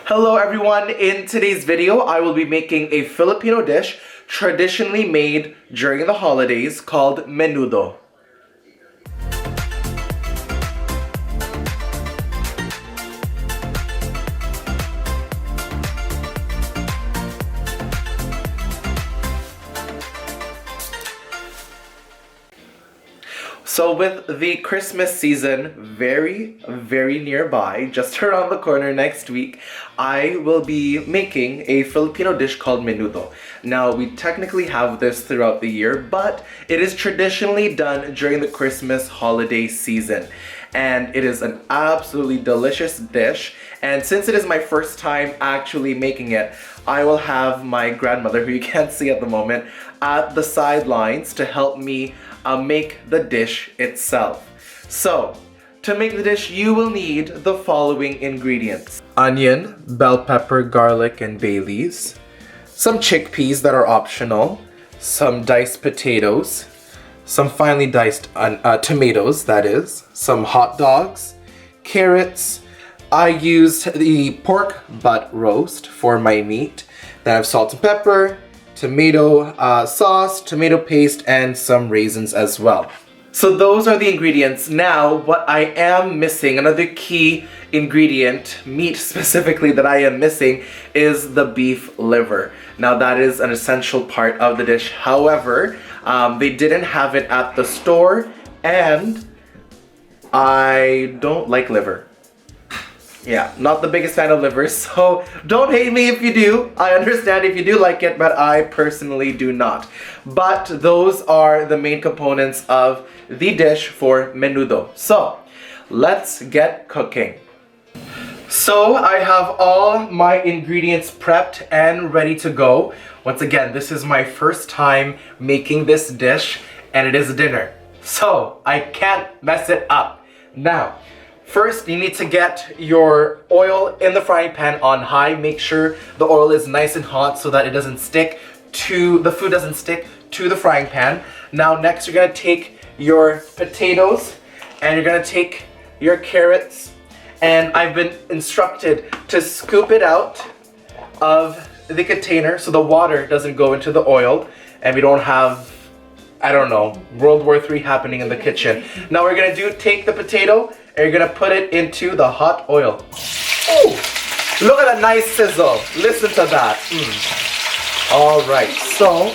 Hello everyone, in today's video I will be making a Filipino dish traditionally made during the holidays called Menudo. So with the Christmas season very nearby, just around the corner next week, I will be making a Filipino dish called Menudo. Now, we technically have this throughout the year, but it is traditionally done during the Christmas holiday season. And it is an absolutely delicious dish. And since it is my first time actually making it, I will have my grandmother, who you can't see at the moment, at the sidelines to help me make the dish itself. So, to make the dish, you will need the following ingredients: onion, bell pepper, garlic, and bay leaves, some chickpeas that are optional, some diced potatoes, some finely diced tomatoes, that is, some hot dogs, carrots. I used the pork butt roast for my meat. Then I have salt and pepper, tomato sauce, tomato paste, and some raisins as well. So those are the ingredients. Now, what I am missing, another key ingredient, meat specifically, that I am missing is the beef liver. Now that is an essential part of the dish. However, they didn't have it at the store, and I don't like liver. Yeah, not the biggest fan of liver, so don't hate me if you do. I understand if you do like it, but I personally do not. But those are the main components of the dish for Menudo. So, let's get cooking. So, I have all my ingredients prepped and ready to go. Once again, this is my first time making this dish, and it is dinner. So, I can't mess it up. Now, first, you need to get your oil in the frying pan on high. Make sure the oil is nice and hot so that it doesn't stick to, the food doesn't stick to the frying pan. Now next, you're gonna take your potatoes and you're gonna take your carrots, and I've been instructed to scoop it out of the container so the water doesn't go into the oil and we don't have, I don't know, World War III happening in the kitchen. Now we're gonna take the potato and you're gonna put it into the hot oil. Ooh, look at that nice sizzle. Listen to that. All right, so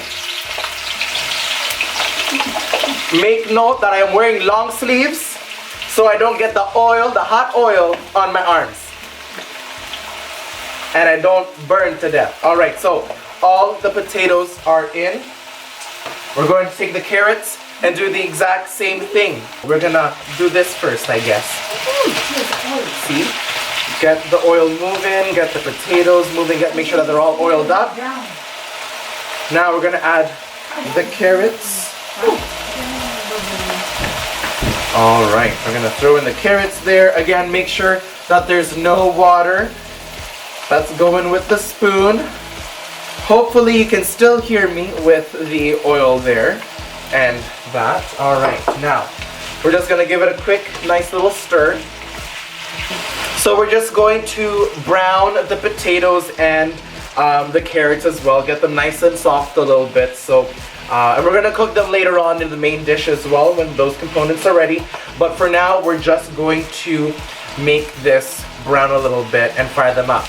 make note that I am wearing long sleeves so I don't get the oil, the hot oil, on my arms. And I don't burn to death. All right, so all the potatoes are in. We're going to take the carrots and do the exact same thing. We're gonna do this first, I guess. See? Get the oil moving, get the potatoes moving, make sure that they're all oiled up. Now we're gonna add the carrots. All right, we're gonna throw in the carrots there. Again, make sure that there's no water. That's going with the spoon. Hopefully you can still hear me with the oil there. And that. All right, now we're just gonna give it a quick, nice little stir. So we're just going to brown the potatoes and the carrots as well. Get them nice and soft a little bit. So, and we're gonna cook them later on in the main dish as well when those components are ready. But for now, we're just going to make this brown a little bit and fry them up.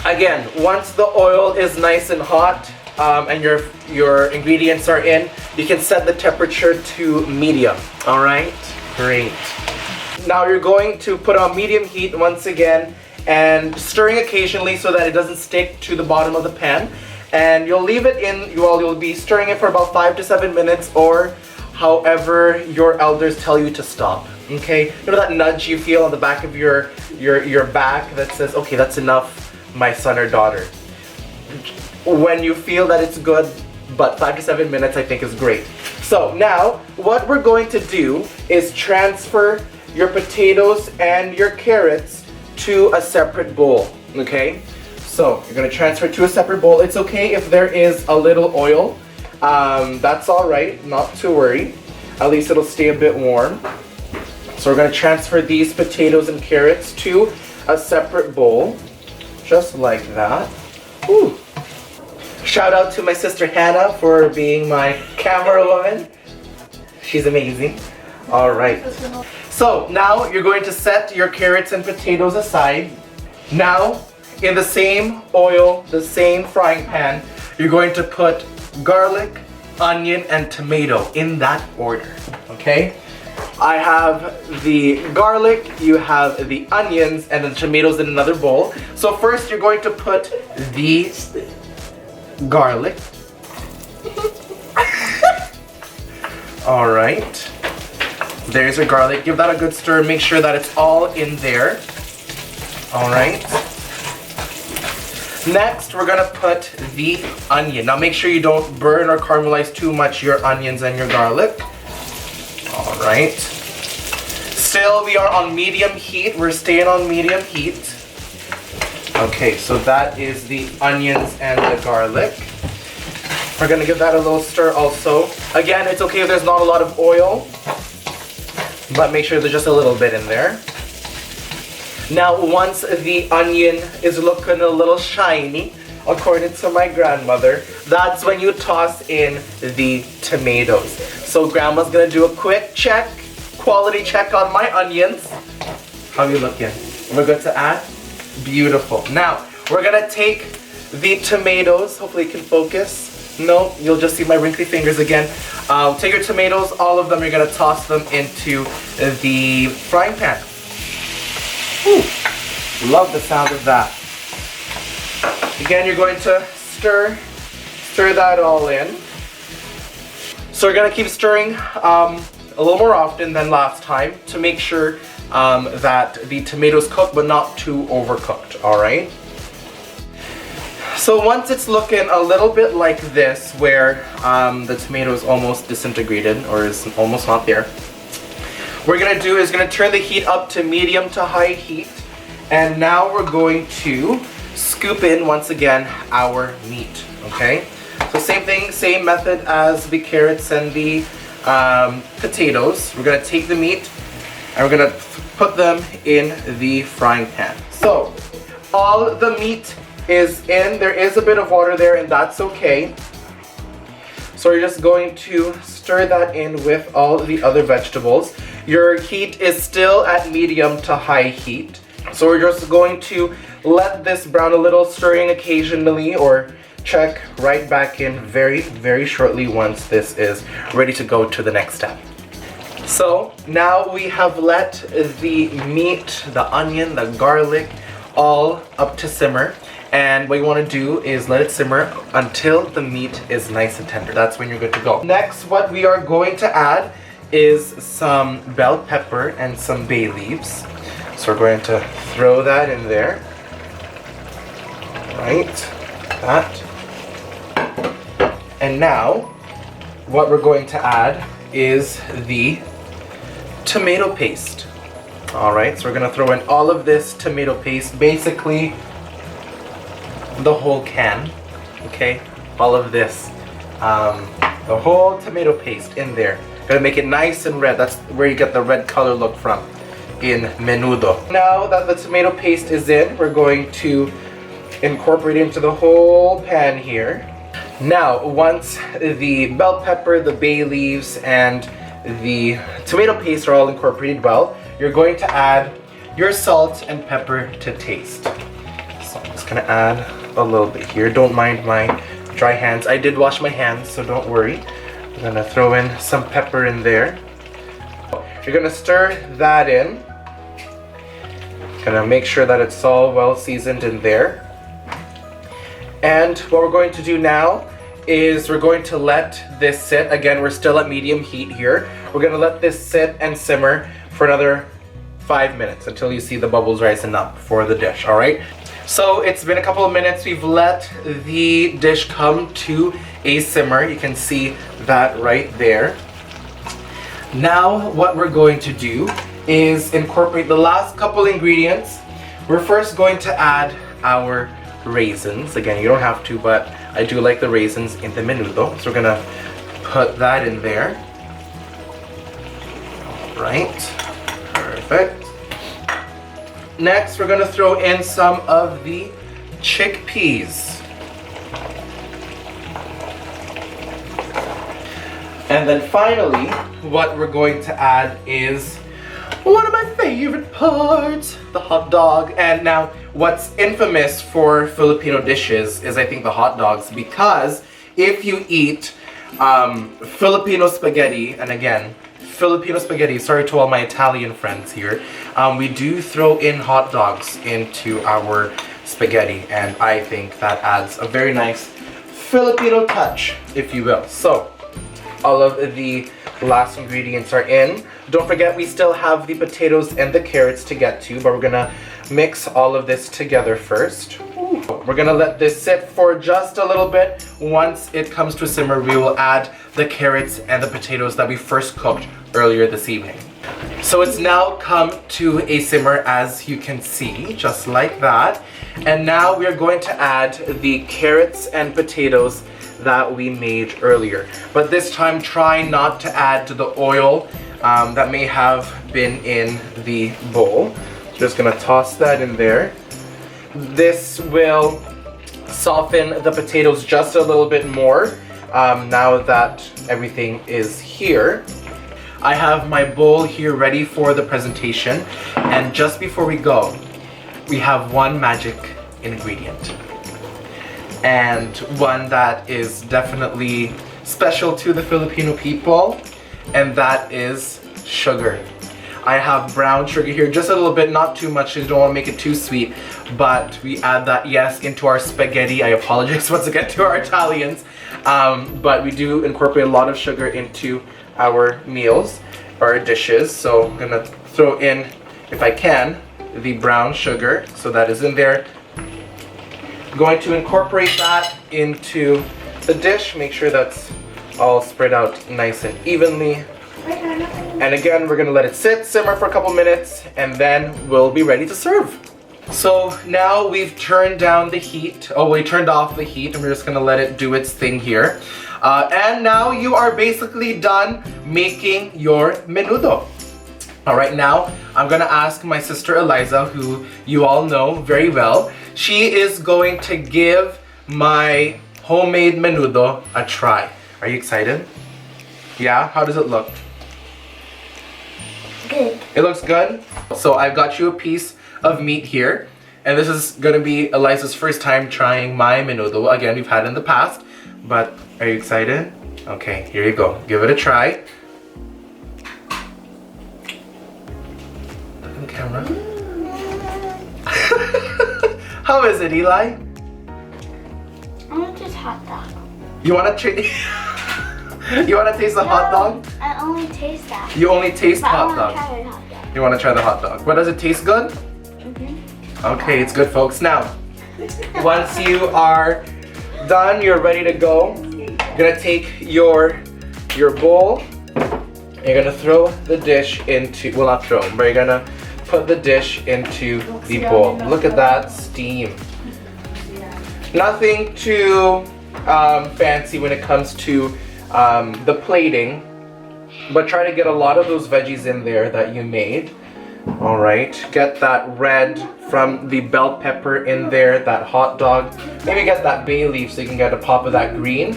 Again, once the oil is nice and hot, and your ingredients are in, you can set the temperature to medium. All right, great. Now you're going to put on medium heat once again and stirring occasionally so that it doesn't stick to the bottom of the pan. And you'll leave it in, you'll be stirring it for about 5 to 7 minutes, or however your elders tell you to stop. Okay, you know that nudge you feel on the back of your back that says, okay, that's enough, my son or daughter. When you feel that it's good, but 5 to 7 minutes I think is great. So now, what we're going to do is transfer your potatoes and your carrots to a separate bowl, okay? So, you're gonna transfer to a separate bowl. It's okay if there is a little oil. That's all right, not to worry. At least it'll stay a bit warm. So we're gonna transfer these potatoes and carrots to a separate bowl. just like that. Ooh. Shout out to my sister Hannah for being my camera woman. She's amazing. All right. So now you're going to set your carrots and potatoes aside. Now, in the same oil, the same frying pan, you're going to put garlic, onion, and tomato in that order, okay? I have the garlic, you have the onions, and the tomatoes in another bowl. So first you're going to put the garlic. All right. There's your garlic. Give that a good stir. Make sure that it's all in there. All right. Next, we're gonna put the onion. Now make sure you don't burn or caramelize too much your onions and your garlic. All right. Still, we are on medium heat. We're staying on medium heat. Okay, so that is the onions and the garlic. We're gonna give that a little stir also. Again, it's okay if there's not a lot of oil, but make sure there's just a little bit in there. Now, once the onion is looking a little shiny, according to my grandmother, that's when you toss in the tomatoes. So grandma's gonna do a quick check, quality check on my onions. How are you looking? We're good to add? Beautiful. Now, we're gonna take the tomatoes. Hopefully you can focus. No, you'll just see my wrinkly fingers again. Take your tomatoes, all of them, you're gonna toss them into the frying pan. Ooh, love the sound of that. Again, you're going to stir that all in. So we're gonna keep stirring a little more often than last time to make sure that the tomatoes cook but not too overcooked, all right? So once it's looking a little bit like this, where the tomato is almost disintegrated or is almost not there, what we're gonna do is gonna turn the heat up to medium to high heat, and now we're going to scoop in once again our meat, okay? So same thing, same method as the carrots and the potatoes. We're gonna take the meat and we're gonna put them in the frying pan. So all the meat is in. There is a bit of water there, and that's okay. So you're just going to stir that in with all the other vegetables. Your heat is still at medium to high heat. So we're just going to let this brown a little, stirring occasionally, or check right back in very, very shortly once this is ready to go to the next step. So now we have let the meat, the onion, the garlic, all up to simmer. And what you want to do is let it simmer until the meat is nice and tender. That's when you're good to go. Next, what we are going to add is some bell pepper and some bay leaves. So we're going to throw that in there. Right, that. And now, what we're going to add is the tomato paste. All right, so we're gonna throw in all of this tomato paste, basically the whole can, okay? All of this, the whole tomato paste in there. Gonna make it nice and red. That's where you get the red color look from in Menudo. Now that the tomato paste is in, we're going to incorporate it into the whole pan here. Now, once the bell pepper, the bay leaves, and the tomato paste are all incorporated well, you're going to add your salt and pepper to taste. So I'm just gonna add a little bit here. Don't mind my dry hands. I did wash my hands, so don't worry. I'm gonna throw in some pepper in there. You're gonna stir that in. Gonna make sure that it's all well seasoned in there. And what we're going to do now is we're going to let this sit. Again, we're still at medium heat here. We're gonna let this sit and simmer for another 5 minutes until you see the bubbles rising up for the dish, all right? So it's been a couple of minutes. We've let the dish come to a simmer. You can see that right there. Now what we're going to do is incorporate the last couple ingredients. We're first going to add our raisins. Again, you don't have to, but I do like the raisins in the menudo. So we're gonna put that in there. All right, perfect. Next, we're gonna throw in some of the chickpeas. And then finally, what we're going to add is one of my favorite parts, the hot dog. And now, what's infamous for Filipino dishes is I think the hot dogs, because if you eat Filipino spaghetti, and again, Filipino spaghetti, sorry to all my Italian friends here, we do throw in hot dogs into our spaghetti, and I think that adds a very nice Filipino touch, if you will. So, all of the last ingredients are in. Don't forget, we still have the potatoes and the carrots to get to, but we're gonna mix all of this together first. We're gonna let this sit for just a little bit. Once it comes to a simmer, we will add the carrots and the potatoes that we first cooked earlier this evening. So it's now come to a simmer, as you can see, just like that. And now we're going to add the carrots and potatoes that we made earlier. But this time, try not to add to the oil that may have been in the bowl. Just gonna toss that in there. This will soften the potatoes just a little bit more now that everything is here. I have my bowl here ready for the presentation, and just before we go, we have one magic ingredient, and one that is definitely special to the Filipino people, and that is sugar. I have brown sugar here, just a little bit, not too much, because you don't want to make it too sweet, but we add that, yes, into our spaghetti. I apologize once again to our Italians, but we do incorporate a lot of sugar into our meals, our dishes. So I'm gonna throw in, if I can, the brown sugar, so that is in there. I'm going to incorporate that into the dish, make sure that's all spread out nice and evenly. And again, we're gonna let it sit, simmer for a couple minutes, and then we'll be ready to serve. So now we've turned down the heat. Oh, we turned off the heat, and we're just gonna let it do its thing here. And now you are basically done making your menudo. All right, now I'm gonna ask my sister Eliza, who you all know very well. She is going to give my homemade menudo a try. Are you excited? Yeah? How does it look? Good. It looks good? So I've got you a piece of meat here, and this is gonna be Eliza's first time trying my menudo. Again, we've had it in the past, but are you excited? Okay, here you go. Give it a try. Look at the camera. How is it, Eli? I want to taste hot dog. You wanna taste? You wanna taste the hot dog? I only taste that. You only taste But hot I dog. want to try the hot dog. You wanna try the hot dog? What, does it taste good? Okay, it's good, folks. Now, once you are done, you're ready to go. You're gonna take your bowl. You're gonna throw the dish into, well, not throw, but you're gonna put the dish into the bowl. Look at that steam. Nothing too fancy when it comes to the plating, but try to get a lot of those veggies in there that you made. All right, get that red from the bell pepper in there, that hot dog. Maybe get that bay leaf so you can get a pop of that green.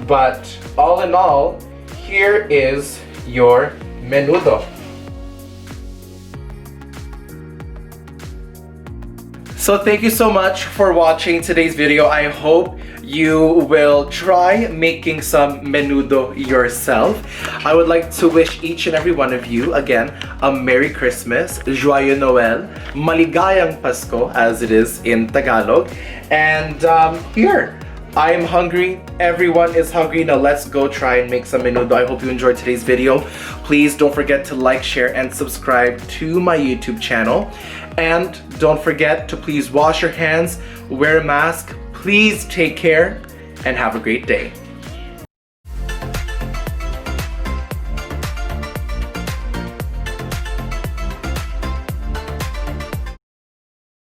But all in all, here is your menudo. So thank you so much for watching today's video. I hope you will try making some menudo yourself. I would like to wish each and every one of you, again, a Merry Christmas, Joyeux Noel, Maligayang Pasko, as it is in Tagalog. And here, I am hungry, everyone is hungry. Now let's go try and make some menudo. I hope you enjoyed today's video. Please don't forget to like, share, and subscribe to my YouTube channel. And don't forget to please wash your hands, wear a mask, please take care, and have a great day.